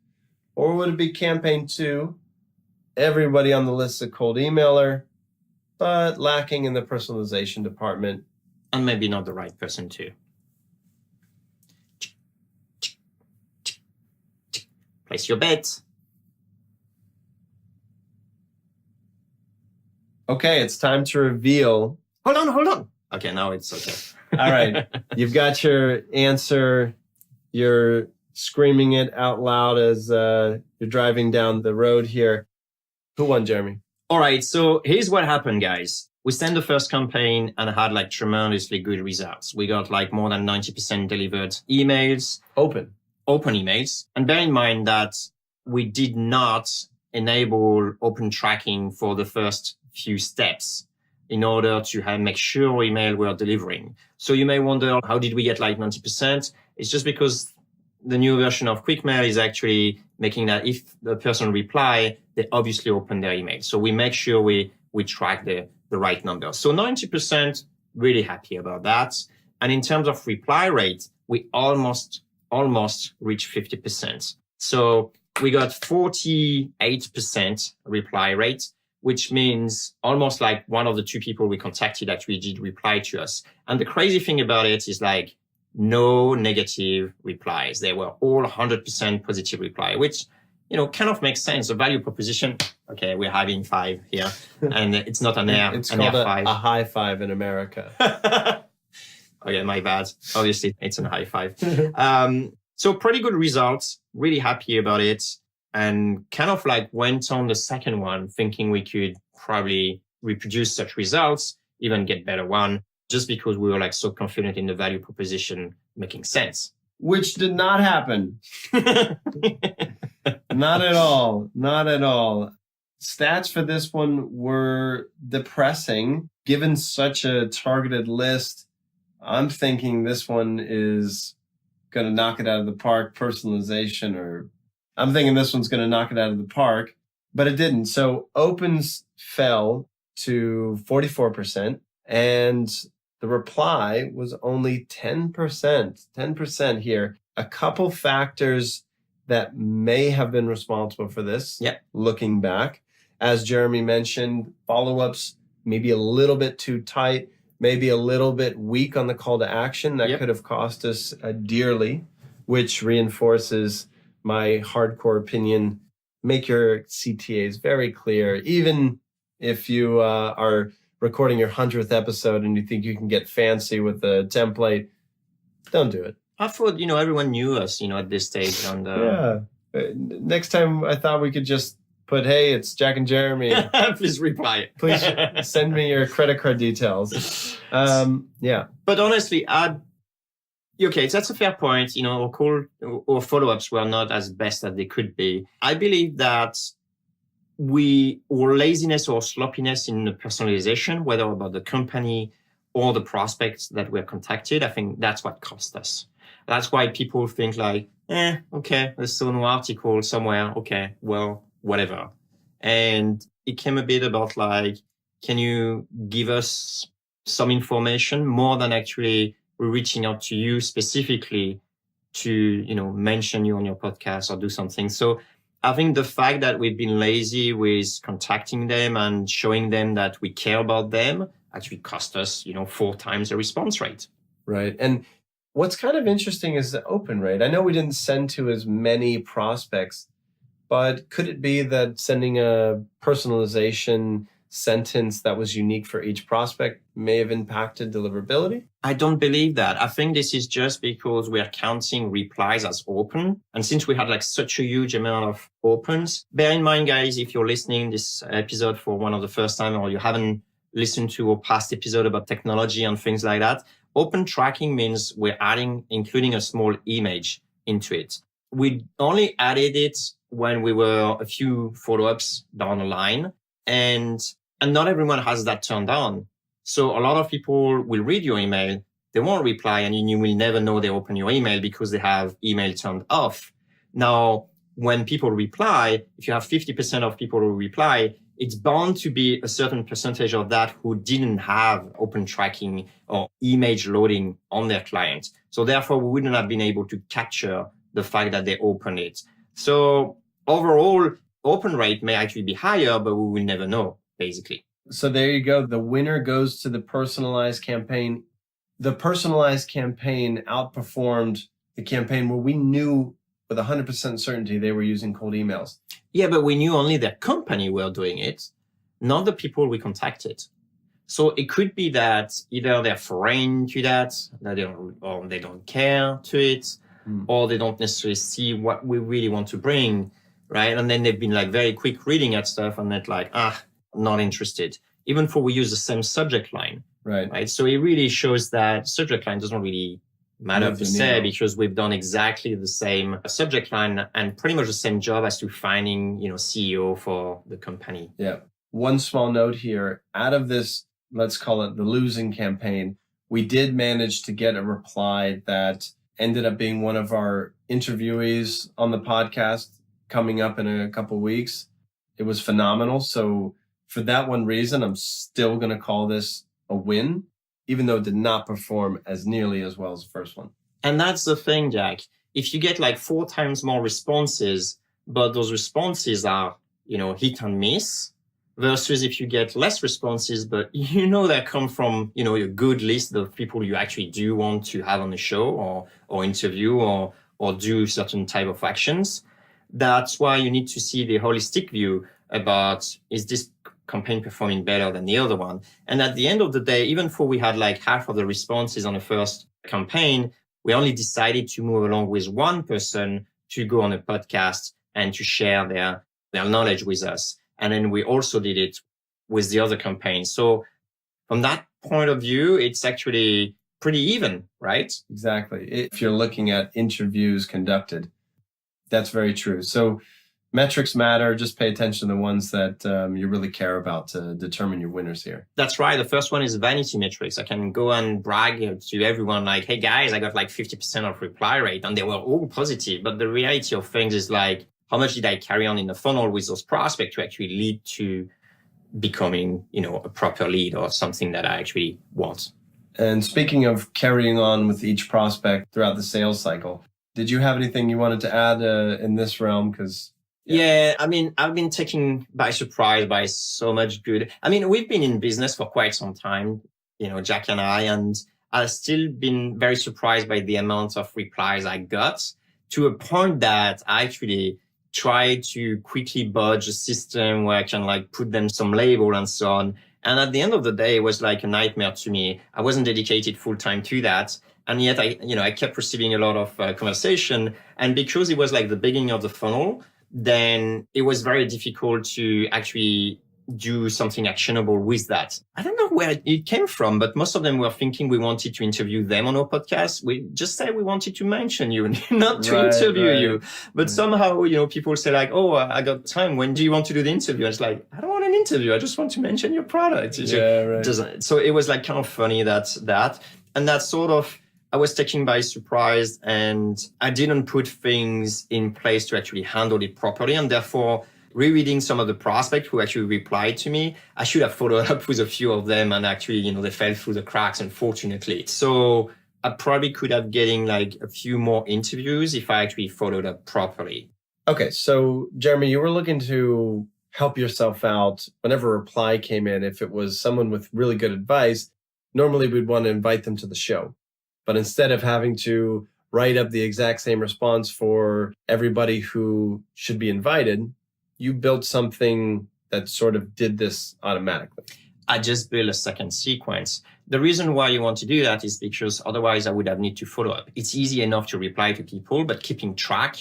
Or would it be campaign 2, everybody on the list is a cold emailer, but lacking in the personalization department? And maybe not the right person too. Place your bet. Okay, it's time to reveal. Hold on. Okay, now it's okay. All right, you've got your answer. You're screaming it out loud as you're driving down the road here. Who won, Jeremy? All right, so here's what happened, guys. We sent the first campaign and had like tremendously good results. We got like more than 90% delivered emails. Open emails. And bear in mind that we did not enable open tracking for the first few steps in order to make sure email we're delivering. So you may wonder, how did we get like 90%? It's just because the new version of QuickMail is actually making that if the person reply, they obviously open their email. So we make sure we track the right number. So 90%, really happy about that. And in terms of reply rate, we almost reached 50%. So we got 48% reply rate, which means almost like one of the 2 people we contacted actually did reply to us. And the crazy thing about it is like no negative replies. They were all 100% positive reply, which, kind of makes sense. The value proposition. Okay, we're having 5 here, and it's not an air. It's an called air 5. a high five in America. Okay, my bad. Obviously, it's a high five. So pretty good results. Really happy about it. And kind of like went on the second one thinking we could probably reproduce such results, even get better one, just because we were like so confident in the value proposition making sense. Which did not happen. Not at all. Not at all. Stats for this one were depressing. Given such a targeted list, I'm thinking this one is going to knock it out of the park, personalization, or I'm thinking this one's going to knock it out of the park, but it didn't. So opens fell to 44%, and the reply was only 10%. 10% here. A couple factors that may have been responsible for this, looking back. As Jeremy mentioned, follow-ups maybe a little bit too tight, maybe a little bit weak on the call to action. That could have cost us dearly, which reinforces my hardcore opinion. Make your CTAs very clear. Even if you are recording your 100th episode and you think you can get fancy with the template, don't do it. I thought, everyone knew us, at this stage. And next time I thought we could just put, hey, it's Jack and Jeremy. Please reply. Please send me your credit card details. But honestly, that's a fair point. Our call or follow-ups were not as best as they could be. I believe that our laziness or sloppiness in the personalization, whether about the company or the prospects that were contacted, I think that's what cost us. That's why people think like, okay, there's still no article somewhere. Okay, well, whatever. And it came a bit about like, can you give us some information more than actually we're reaching out to you specifically to, mention you on your podcast or do something. So I think the fact that we've been lazy with contacting them and showing them that we care about them actually cost us, 4 times the response rate. Right. And what's kind of interesting is the open rate. I know we didn't send to as many prospects, but could it be that sending a personalization sentence that was unique for each prospect may have impacted deliverability? I don't believe that. I think this is just because we are counting replies as open. And since we had like such a huge amount of opens, bear in mind, guys, if you're listening this episode for one of the first time or you haven't listened to our past episode about technology and things like that, open tracking means we're including a small image into it. We only added it when we were a few follow-ups down the line, and not everyone has that turned on. So a lot of people will read your email, they won't reply, and you will never know they open your email because they have email turned off. Now, when people reply, if you have 50% of people who reply, it's bound to be a certain percentage of that who didn't have open tracking or image loading on their client. So therefore, we wouldn't have been able to capture the fact that they open it. So overall, open rate may actually be higher, but we will never know, basically. So there you go. The winner goes to the personalized campaign. The personalized campaign outperformed the campaign where we knew with 100% certainty they were using cold emails. Yeah, but we knew only their company were doing it, not the people we contacted. So it could be that either they're foreign to that they don't care to it, or they don't necessarily see what we really want to bring, right? And then they've been like very quick reading at stuff and they're like, not interested. Even for we use the same subject line, right? So it really shows that subject line doesn't really matter per se, because we've done exactly the same subject line and pretty much the same job as to finding, CEO for the company. Yeah. One small note here, out of this, let's call it the losing campaign, we did manage to get a reply that ended up being one of our interviewees on the podcast coming up in a couple of weeks. It was phenomenal. So for that one reason, I'm still going to call this a win, even though it did not perform as nearly as well as the first one. And that's the thing, Jack. If you get like 4 times more responses, but those responses are, hit and miss, versus if you get less responses, but that come from, a good list of people you actually do want to have on the show or interview or do certain type of actions. That's why you need to see the holistic view about, is this campaign performing better than the other one. And at the end of the day, even though we had like half of the responses on the first campaign, we only decided to move along with one person to go on a podcast and to share their knowledge with us. And then we also did it with the other campaign. So from that point of view, it's actually pretty even, right? Exactly. If you're looking at interviews conducted, that's very true. So metrics matter. Just pay attention to the ones that you really care about to determine your winners here. That's right. The first one is vanity metrics. I can go and brag to everyone like, hey guys, I got like 50% of reply rate, and they were all positive. But the reality of things is like, how much did I carry on in the funnel with those prospects to actually lead to becoming, a proper lead or something that I actually want? And speaking of carrying on with each prospect throughout the sales cycle, did you have anything you wanted to add in this realm? Yeah, I mean, I've been taken by surprise by so much good. I mean, we've been in business for quite some time, Jack and I, and I've still been very surprised by the amount of replies I got, to a point that I actually tried to quickly budge a system where I can like put them some label and so on. And at the end of the day, it was like a nightmare to me. I wasn't dedicated full time to that. And yet I kept receiving a lot of conversation. And because it was like the beginning of the funnel, then it was very difficult to actually do something actionable with that. I don't know where it came from, but most of them were thinking we wanted to interview them on our podcast. We just said we wanted to mention you, not to interview you. But somehow, people say like, oh, I got time. When do you want to do the interview? It's like, I don't want an interview. I just want to mention your product. So it was like kind of funny and that sort of, I was taken by surprise, and I didn't put things in place to actually handle it properly. And therefore, rereading some of the prospects who actually replied to me, I should have followed up with a few of them, and actually, they fell through the cracks, unfortunately. So I probably could have getting like a few more interviews if I actually followed up properly. Okay. So Jeremy, you were looking to help yourself out whenever a reply came in. If it was someone with really good advice, normally we'd want to invite them to the show. But instead of having to write up the exact same response for everybody who should be invited, you built something that sort of did this automatically. I just built a second sequence. The reason why you want to do that is because otherwise I would have need to follow up. It's easy enough to reply to people, but keeping track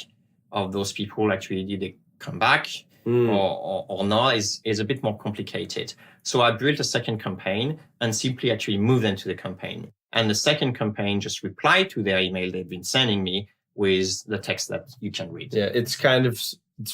of those people actually did they come back or not is a bit more complicated. So I built a second campaign and simply actually moved them to the campaign. And the second campaign just replied to their email they've been sending me with the text that you can read. Yeah, it's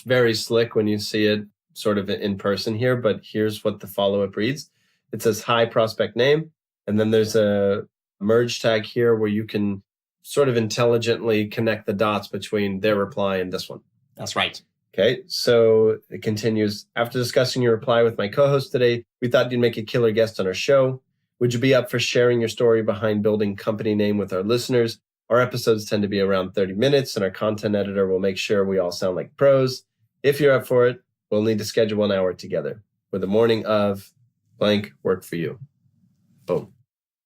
very slick when you see it sort of in person here, but here's what the follow-up reads. It says, hi, prospect name. And then there's a merge tag here where you can sort of intelligently connect the dots between their reply and this one. That's right. Okay, so it continues. After discussing your reply with my co-host today, we thought you'd make a killer guest on our show. Would you be up for sharing your story behind building company name with our listeners? Our episodes tend to be around 30 minutes, and our content editor will make sure we all sound like pros. If you're up for it, we'll need to schedule an hour together. Would the morning of blank work for you? Boom.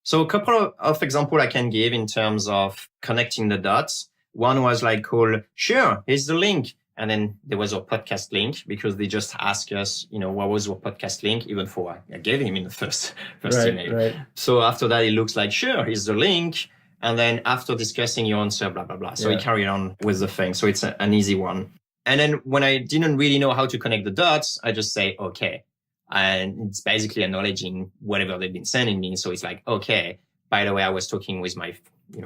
So a couple of examples I can give in terms of connecting the dots. One was like called, sure, here's the link. And then there was our podcast link because they just asked us, what was our podcast link, even though I gave him in the first email. Right. So after that, it looks like, sure, here's the link. And then after discussing your answer, blah, blah, blah. So he carried on with the thing. So it's an easy one. And then when I didn't really know how to connect the dots, I just say, okay. And it's basically acknowledging whatever they've been sending me. So it's like, okay, by the way, I was talking with my,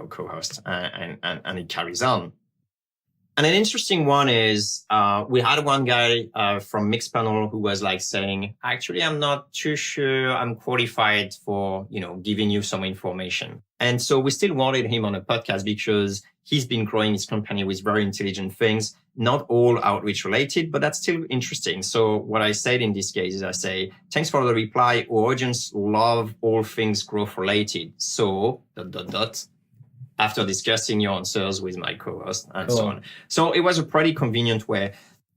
co-host and it carries on. And an interesting one is, we had one guy, from Mixpanel who was like saying, actually, I'm not too sure I'm qualified for, giving you some information. And so we still wanted him on a podcast because he's been growing his company with very intelligent things, not all outreach related, but that's still interesting. So what I said in this case is I say, thanks for the reply. Our audience love all things growth related. So, ... after discussing your answers with my co-host and so on. So it was a pretty convenient way.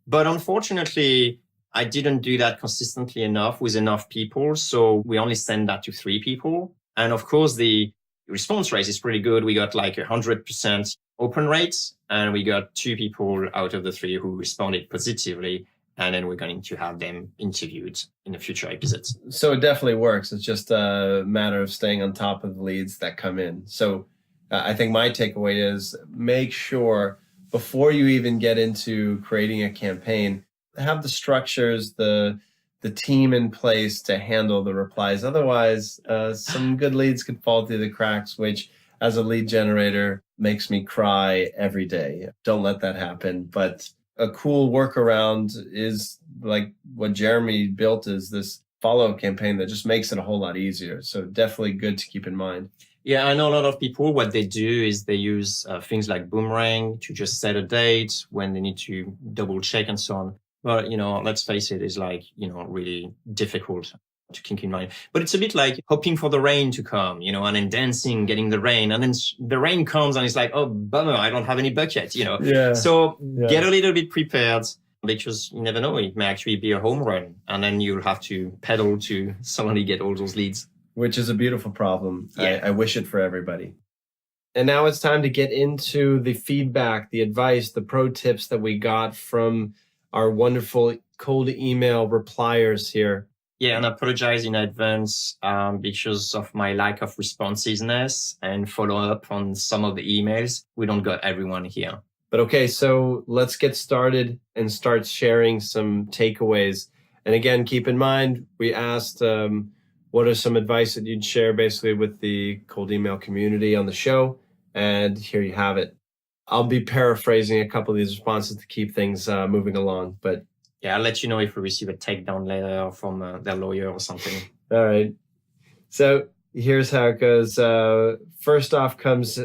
But unfortunately, I didn't do that consistently enough with enough people. So we only sent that to 3 people. And of course, the response rate is pretty good. We got like 100% open rates, and we got 2 people out of the 3 who responded positively. and then we're going to have them interviewed in the future episodes. So it definitely works. It's just a matter of staying on top of the leads that come in. So I think my takeaway is make sure before you even get into creating a campaign, have the structures, the team in place to handle the replies. Otherwise, some good leads could fall through the cracks, which as a lead generator makes me cry every day. Don't let that happen. But a cool workaround is like what Jeremy built, is this follow-up campaign that just makes it a whole lot easier. So definitely good to keep in mind. Yeah, I know a lot of people, what they do is they use things like Boomerang to just set a date when they need to double check and so on. But, let's face it, it's like, really difficult to keep in mind. But it's a bit like hoping for the rain to come, and then dancing, getting the rain. And then the rain comes and it's like, oh, bummer, I don't have any bucket, Yeah. So get a little bit prepared, because you never know, it may actually be a home run. And then you'll have to pedal to suddenly get all those leads. Which is a beautiful problem. Yeah. I wish it for everybody. And now it's time to get into the feedback, the advice, the pro tips that we got from our wonderful cold email repliers here. Yeah, and I apologize in advance because of my lack of responsiveness and follow up on some of the emails. We don't got everyone here. But okay, so let's get started and start sharing some takeaways. And again, keep in mind, we asked what are some advice that you'd share basically with the cold email community on the show? And here you have it. I'll be paraphrasing a couple of these responses to keep things moving along. But yeah, I'll let you know if we receive a takedown letter from their lawyer or something. All right. So here's how it goes. First off comes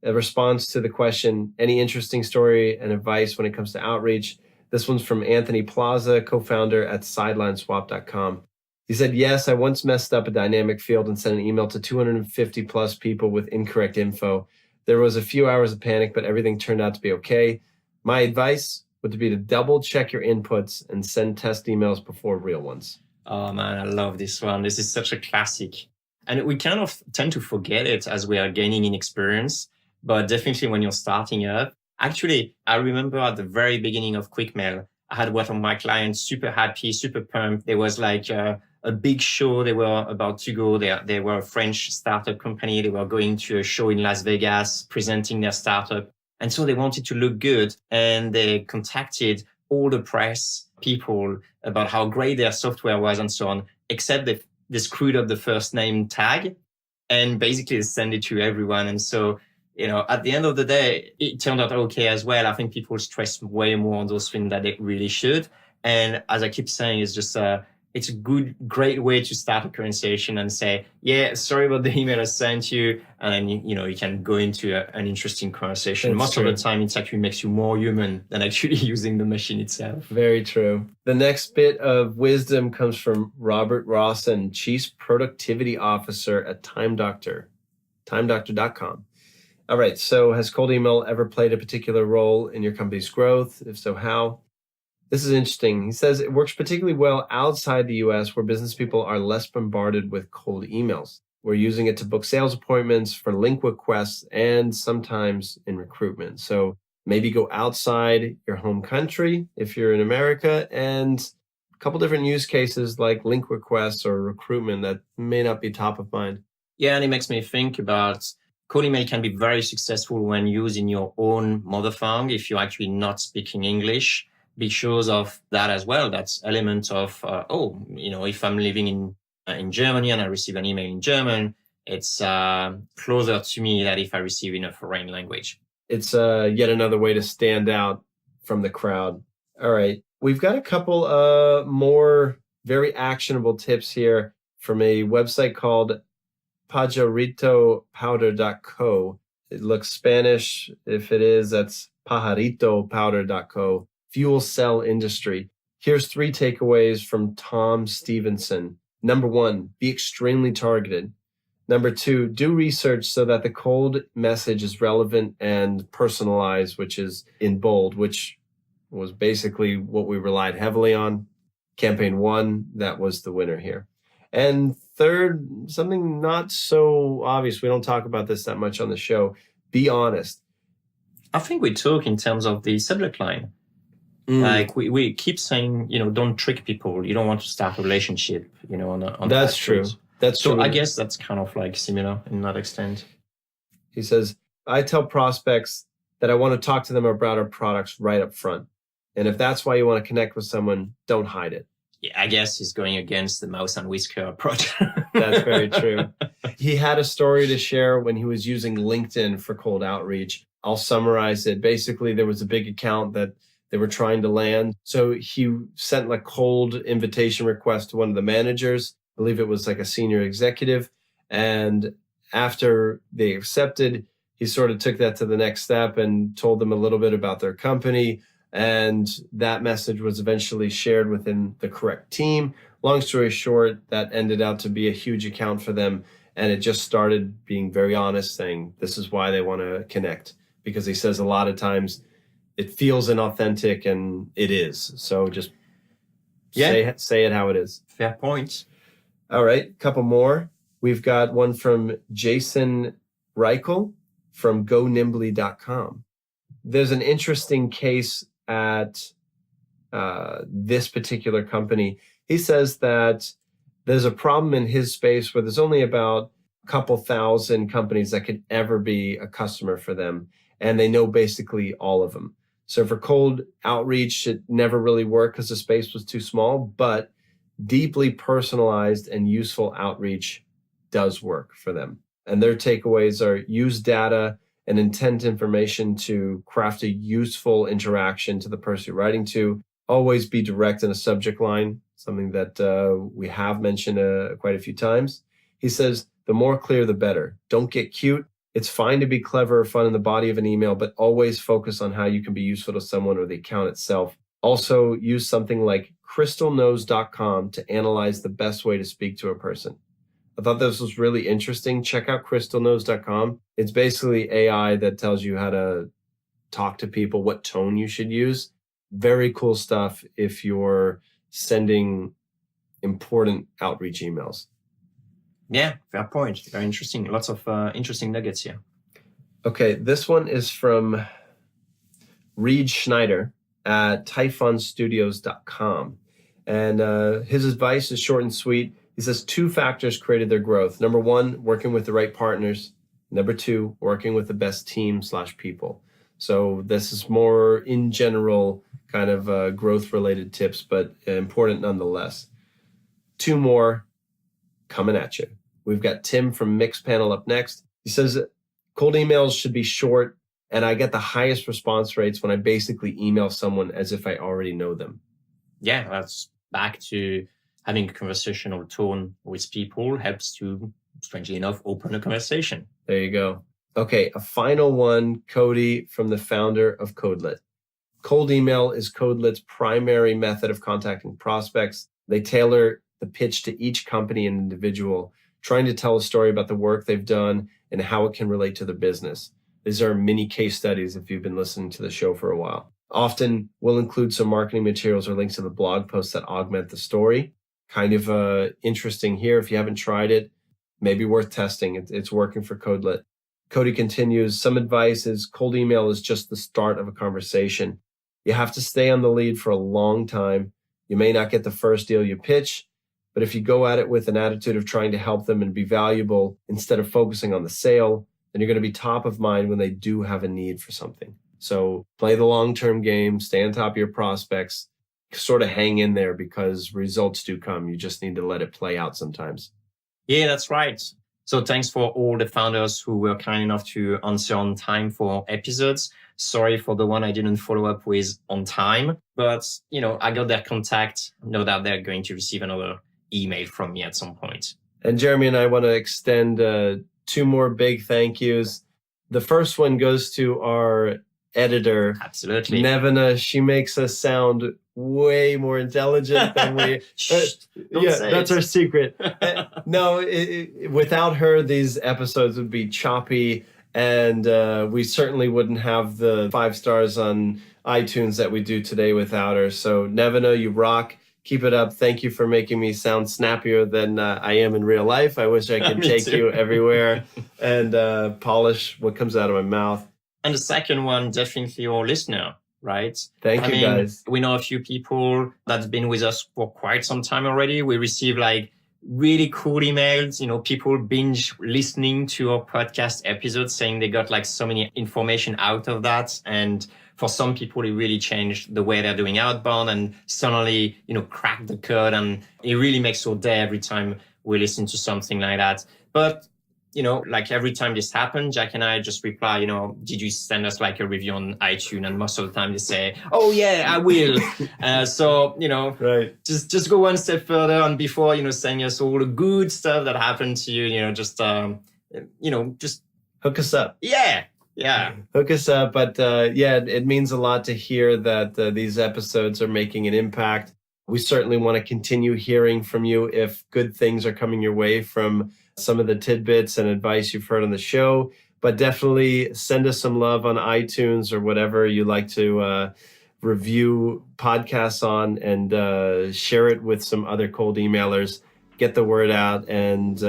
a response to the question, any interesting story and advice when it comes to outreach? This one's from Anthony Plaza, co-founder at sidelineswap.com. He said, yes, I once messed up a dynamic field and sent an email to 250 plus people with incorrect info. There was a few hours of panic, but everything turned out to be okay. My advice would be to double check your inputs and send test emails before real ones. Oh man, I love this one. This is such a classic. And we kind of tend to forget it as we are gaining in experience, but definitely when you're starting up. Actually, I remember at the very beginning of QuickMail, I had one of my clients super happy, super pumped. There was like a big show they were about to go. They were a French startup company. They were going to a show in Las Vegas, presenting their startup. And so they wanted to look good. And they contacted all the press people about how great their software was and so on, except they screwed up the first name tag and basically send it to everyone. And so, at the end of the day, it turned out okay as well. I think people stress way more on those things that they really should. And as I keep saying, it's just it's a great way to start a conversation and say, yeah, sorry about the email I sent you. And then, you can go into an interesting conversation. That's Most true. of the time, it actually makes you more human than actually using the machine itself. Very true. The next bit of wisdom comes from Robert Rawson, Chief Productivity Officer at timedoctor.com. All right. So has cold email ever played a particular role in your company's growth? If so, how? This is interesting. He says it works particularly well outside the US where business people are less bombarded with cold emails. We're using it to book sales appointments, for link requests, and sometimes in recruitment. So maybe go outside your home country if you're in America, and a couple different use cases like link requests or recruitment that may not be top of mind. Yeah, and it makes me think about cold email can be very successful when used in your own mother tongue if you're actually not speaking English. Because of that as well, that's element of, if I'm living in Germany and I receive an email in German, it's closer to me than if I receive in a foreign language. It's yet another way to stand out from the crowd. All right. We've got a couple more very actionable tips here from a website called pajaritopowder.co. It looks Spanish. If it is, that's pajaritopowder.co. Fuel cell industry. Here's 3 takeaways from Tom Stevenson. Number 1, be extremely targeted. Number 2, do research so that the cold message is relevant and personalized, which is in bold, which was basically what we relied heavily on. Campaign 1, that was the winner here. And third, something not so obvious. We don't talk about this that much on the show. Be honest. I think we talk in terms of the subject line. Like we keep saying, don't trick people. You don't want to start a relationship, on That's true. That's so true. I guess that's kind of like similar in that extent. He says, I tell prospects that I want to talk to them about our products right up front. And if that's why you want to connect with someone, don't hide it. Yeah, I guess he's going against the mouse and whisker approach. That's very true. He had a story to share when he was using LinkedIn for cold outreach. I'll summarize it. Basically, there was a big account that they were trying to land. So he sent a cold invitation request to one of the managers. I believe it was like a senior executive. And after they accepted, he sort of took that to the next step and told them a little bit about their company. And that message was eventually shared within the correct team. Long story short, that ended out to be a huge account for them. And it just started being very honest, saying this is why they want to connect. Because he says a lot of times it feels inauthentic, and it is. So just say it how it is. Fair point. All right, a couple more. We've got one from Jason Reichel from GoNimbly.com. There's an interesting case at this particular company. He says that there's a problem in his space where there's only about a couple thousand companies that could ever be a customer for them, and they know basically all of them. So for cold outreach, it never really worked because the space was too small, but deeply personalized and useful outreach does work for them. And their takeaways are use data and intent information to craft a useful interaction to the person you're writing to. Always be direct in a subject line, something that we have mentioned quite a few times. He says, the more clear, the better. Don't get cute. It's fine to be clever or fun in the body of an email, but always focus on how you can be useful to someone or the account itself. Also, use something like crystalknows.com to analyze the best way to speak to a person. I thought this was really interesting. Check out crystalknows.com. It's basically AI that tells you how to talk to people, what tone you should use. Very cool stuff if you're sending important outreach emails. Yeah, fair point. Very interesting. Lots of interesting nuggets here. Okay, this one is from Reed Schneider at typhonstudios.com. And his advice is short and sweet. He says 2 factors created their growth. Number 1, working with the right partners. Number 2, working with the best team/people. So this is more in general kind of growth-related tips, but important nonetheless. 2 more coming at you. We've got Tim from Mixpanel up next. He says cold emails should be short, and I get the highest response rates when I basically email someone as if I already know them. Yeah, that's back to having a conversational tone with people helps to, strangely enough, open a conversation. There you go. Okay, a final one, Cody, from the founder of Codelit. Cold email is Codelit's primary method of contacting prospects. They tailor the pitch to each company and individual, trying to tell a story about the work they've done and how it can relate to their business. These are mini case studies if you've been listening to the show for a while. Often we'll include some marketing materials or links to the blog posts that augment the story. Kind of interesting here. If you haven't tried it, maybe worth testing. It's working for Codelit. Cody continues, some advice is cold email is just the start of a conversation. You have to stay on the lead for a long time. You may not get the first deal you pitch, but if you go at it with an attitude of trying to help them and be valuable instead of focusing on the sale, then you're going to be top of mind when they do have a need for something. So play the long-term game, stay on top of your prospects, sort of hang in there because results do come. You just need to let it play out sometimes. Yeah, that's right. So thanks for all the founders who were kind enough to answer on time for episodes. Sorry for the one I didn't follow up with on time, but I got their contact. Know that they're going to receive another email from me at some point. And Jeremy and I want to extend 2 more big thank yous. The first one goes to our editor, Absolutely, Nevena. She makes us sound way more intelligent than we. That's our secret. No, without her, these episodes would be choppy, and we certainly wouldn't have the 5 stars on iTunes that we do today without her. So, Nevena, you rock. Keep it up. Thank you for making me sound snappier than I am in real life. I wish I could take you everywhere and polish what comes out of my mouth. And the second one, definitely our listener. right? Thank you, guys. We know a few people that's been with us for quite some time already. We receive like really cool emails, people binge listening to our podcast episodes saying they got like so many information out of that. And for some people, it really changed the way they're doing outbound and suddenly, cracked the code. And it really makes your day every time we listen to something like that. But like every time this happens, Jack and I just reply, did you send us like a review on iTunes? And most of the time they say, oh yeah, I will. So, right. just go one step further. And before, sending us all the good stuff that happened to you, just hook us up. Yeah. Hook us up. But it means a lot to hear that these episodes are making an impact. We certainly want to continue hearing from you if good things are coming your way from some of the tidbits and advice you've heard on the show, but definitely send us some love on iTunes or whatever you like to review podcasts on, and share it with some other cold emailers. Get the word out, and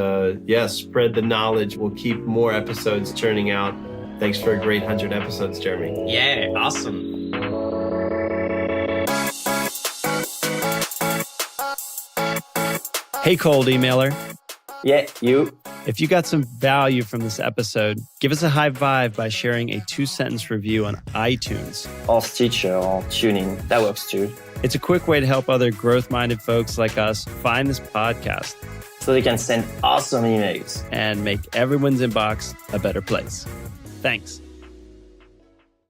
spread the knowledge. We'll keep more episodes churning out. Thanks for a great 100 episodes, Jeremy. Yeah, awesome. Hey, cold emailer. Yeah, you. If you got some value from this episode, give us a high vibe by sharing a 2-sentence review on iTunes. Or Stitcher or Tuning. That works too. It's a quick way to help other growth-minded folks like us find this podcast. So they can send awesome emails. And make everyone's inbox a better place. Thanks.